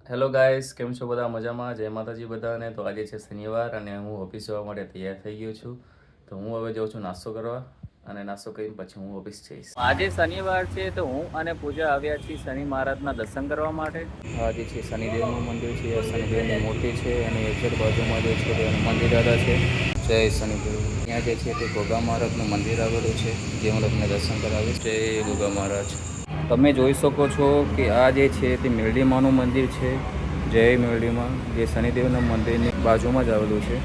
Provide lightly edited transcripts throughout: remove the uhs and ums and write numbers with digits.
Hello guys, કેમ છો બધા? મજામાં? જય માતાજી બધાને. તો આજે છે શનિવાર અને હું ઓફિસ જવા માટે તૈયાર થઈ ગયો છું. તો હું હવે જાઉં છું નાસ્તો કરવા અને નાસ્તો કરીને પછી હું ઓફિસ જઈશ. આજે શનિવાર છે તો હું અને પૂજા આવ્યા છીએ શનિ મહારાજના દર્શન કરવા માટે. આજે છે શનિદેવનું મંદિર છે, શનિદેવની મૂર્તિ છે અને એક્ઝેક્ટ બાજુમાં જે છે તે હનુમાનજી દાદા છે. જય શનિદેવ. ત્યાં જે છે તે ગોગા મહારાજનું મંદિર આવેલું છે, જે હું તમને દર્શન કરાવીશ. જય ગોગા મહારાજ. તમે જોઈ શકો છો કે આ જે છે તે મેરડીમાનું મંદિર છે. જય મેરડીમાં, જે શનિદેવના મંદિરની બાજુમાં જ આવેલું છે.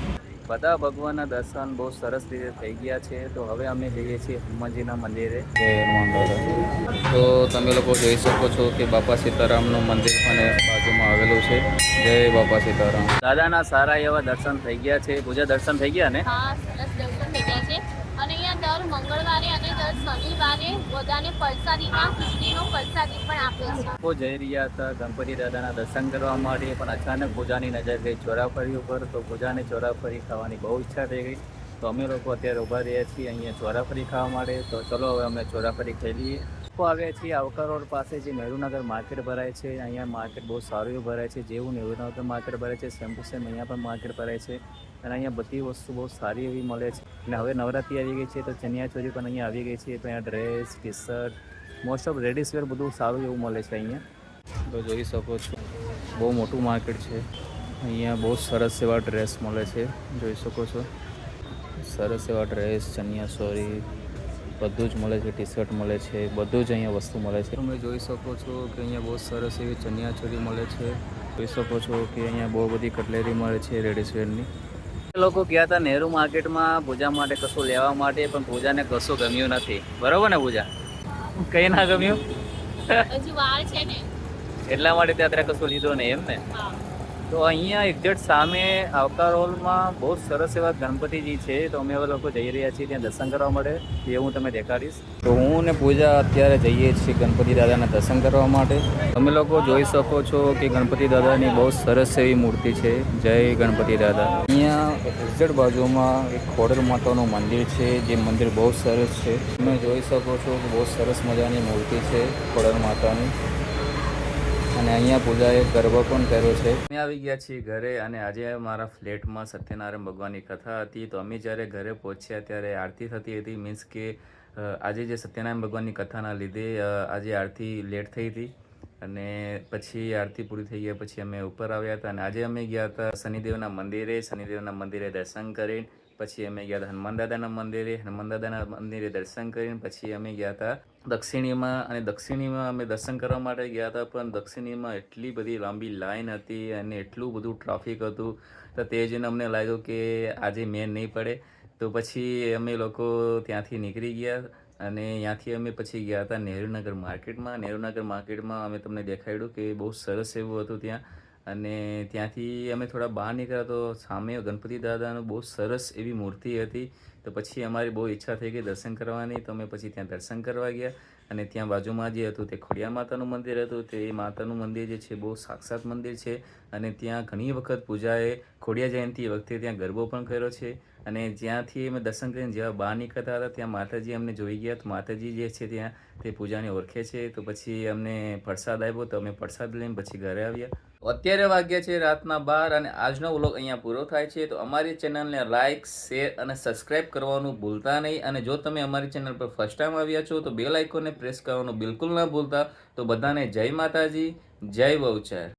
બધા ભગવાનના દર્શન બહુ સરસ રીતે થઈ ગયા છે. તો હવે અમે જઈએ છીએ હનુમાનજીના મંદિરે. જય હનુમાન દાદા. તો તમે લોકો જોઈ શકો છો કે બાપા સીતારામનું મંદિર પણ બાજુમાં આવેલું છે. જય બાપા સીતારામ. દાદાના સારા એવા દર્શન થઈ ગયા છે. પૂજા દર્શન થઈ ગયા ને? હા, સરસ દર્શન થઈ ગયા છે. અને અહીંયા દર મંગળવારે અને દર શનિવારે બધાને પ્રસાદીમાં ખીચડીનો પ્રસાદી પણ આપે છે. લોકો જઈ રહ્યા હતા ગણપતિ દાદાના દર્શન કરવા માટે, પણ અચાનક પૂજાની નજર ગઈ ચોરાફળી ઉપર. તો પૂજાને ચોરાફળી ખાવાની બહુ ઈચ્છા થઈ ગઈ. તો અમે લોકો અત્યારે ઊભા રહ્યા છીએ અહીંયા ચોરાફળી ખાવા માટે. તો ચલો હવે અમે ચોરાફળી ખાઈ લઈએ. આવ્યા છીએ આવકા રોડ પાસે જે નહેરુનગર માર્કેટ ભરાય છે. અહીંયા માર્કેટ બહુ સારું એવું ભરાય છે. જેવું નહેરુનગર માર્કેટ ભરાય છે સેમ ટુ સેમ અહીંયા પણ માર્કેટ ભરાય છે. અને અહીંયા બધી વસ્તુ બહુ સારી એવી મળે છે. અને હવે નવરાત્રી આવી ગઈ છે તો ચણિયાચોળી પણ અહીંયા આવી ગઈ છે. અહીંયા dress, T shirt, most of ladies wear બધું સારું એવું મળે છે અહીંયા. તો જોઈ શકો છો બહુ મોટું માર્કેટ છે. અહીંયા બહુ સરસ એવા ડ્રેસ મળે છે. જોઈ શકો છો સરસ એવા ડ્રેસ, ચણિયાચોળી બધું જ મળે છે. ટી શર્ટ મળે છે, બધું જ અહીંયા વસ્તુ મળે છે. તમે જોઈ શકો છો કે અહીંયા બહુ સરસ એવી ચણિયાચોળી મળે છે. જોઈ શકો છો કે અહીંયા બહુ બધી કટલેરી મળે છે લેડીઝ વેરની. લોકો ગયા હતા નહેરુ માર્કેટમાં પૂજા માટે કશું લેવા માટે, પણ પૂજાને કશું ગમ્યું નથી. બરોબર ને પૂજા? કઈ ના ગમ્યું? હજુ વાર છે ને એટલા માટે ત્યાં કશું લીધો નહીં એમ ને? હા. તો અહીંયા એક્ઝેક્ટ સામે આવકાર હોલમાં બહુ સરસ એવા ગણપતિજી છે. તો અમે હવે લોકો જઈ રહ્યા છીએ ત્યાં દર્શન કરવા માટે. એ હું તમને દેખાડીશ. તો હું ને પૂજા અત્યારે જઈએ છીએ ગણપતિ દાદાના દર્શન કરવા માટે. તમે લોકો જોઈ શકો છો કે ગણપતિ દાદાની બહુ સરસ એવી મૂર્તિ છે. જય ગણપતિ દાદા. અહીંયા એક્ઝેક્ટ બાજુમાં એક ખોડલ માતાનું મંદિર છે, જે મંદિર બહુ સરસ છે. તમે જોઈ શકો છો કે બહુ સરસ મજાની મૂર્તિ છે ખોડલ માતાની. અને અહીંયા પૂજાએ ગરબા પણ કર્યો છે. અમે આવી ગયા છીએ ઘરે અને આજે મારા ફ્લેટમાં સત્યનારાયણ ભગવાનની કથા હતી. તો અમે જ્યારે ઘરે પહોંચ્યા ત્યારે આરતી થતી હતી. મીન્સ કે આજે જે સત્યનારાયણ ભગવાનની કથાના લીધે આજે આરતી લેટ થઈ હતી. અને પછી આરતી પૂરી થઈ ગયા પછી અમે ઉપર આવ્યા હતા. અને આજે અમે ગયા હતા શનિદેવના મંદિરે. શનિદેવના મંદિરે દર્શન કરીને પછી અમે ગયા હતા હનુમાન દાદાના મંદિરે. હનુમાન દાદાના મંદિરે દર્શન કરીને પછી અમે ગયા હતા દક્ષિણીમાં. અને દક્ષિણીમાં અમે દર્શન કરવા માટે ગયા હતા, પણ દક્ષિણીમાં એટલી બધી લાંબી લાઈન હતી અને એટલું બધું ટ્રાફિક હતું. તો તે જોઈને અમને લાગ્યું કે આજે મેળ નહીં પડે. તો પછી અમે લોકો ત્યાંથી નીકળી ગયા અને ત્યાંથી અમે પછી ગયા હતા નહેરુનગર માર્કેટમાં. નહેરુનગર માર્કેટમાં અમે તમને દેખાડ્યું કે બહુ સરસ એવું હતું ત્યાં. અને ત્યાંથી અમે થોડા બહાર નીકળ્યા તો સામે ગણપતિ દાદાનું બહુ સરસ એવી મૂર્તિ હતી. તો પછી અમારી બહુ ઈચ્છા થઈ ગઈ દર્શન કરવાની. તો અમે પછી ત્યાં દર્શન કરવા ગયા. અને ત્યાં બાજુમાં જે હતું તે ખોડિયાર માતાનું મંદિર હતું. તે માતાનું મંદિર જે છે બહુ સાક્ષાત મંદિર છે. અને ત્યાં ઘણી વખત પૂજાએ ખોડિયાર જયંતિ વખતે ત્યાં ગરબો પણ કર્યો છે. અને જ્યાંથી અમે દર્શન કરીને જેવા બહાર નીકળતા હતા ત્યાં માતાજી અમને જોઈ ગયા. તો માતાજી જે છે ત્યાં તે પૂજાને ઓળખે છે. તો પછી અમને પ્રસાદ આપ્યો તો અમે પ્રસાદ લઈને પછી ઘરે આવ્યા. અત્યારે વાગ્યા છે રાતના 12 અને આજનો વ્લોગ અહીંયા પૂરો થાય છે. તો અમારી ચેનલને લાઇક, શેર અને સબસ્ક્રાઈબ કરવાનું ભૂલતા નહીં. અને જો તમે અમારી ચેનલ પર ફર્સ્ટ ટાઈમ આવ્યા છો તો બેલ આઇકોનને પ્રેસ કરવાનું બિલકુલ ના ભૂલતા. તો બધાને જય માતાજી, જય બહુચર.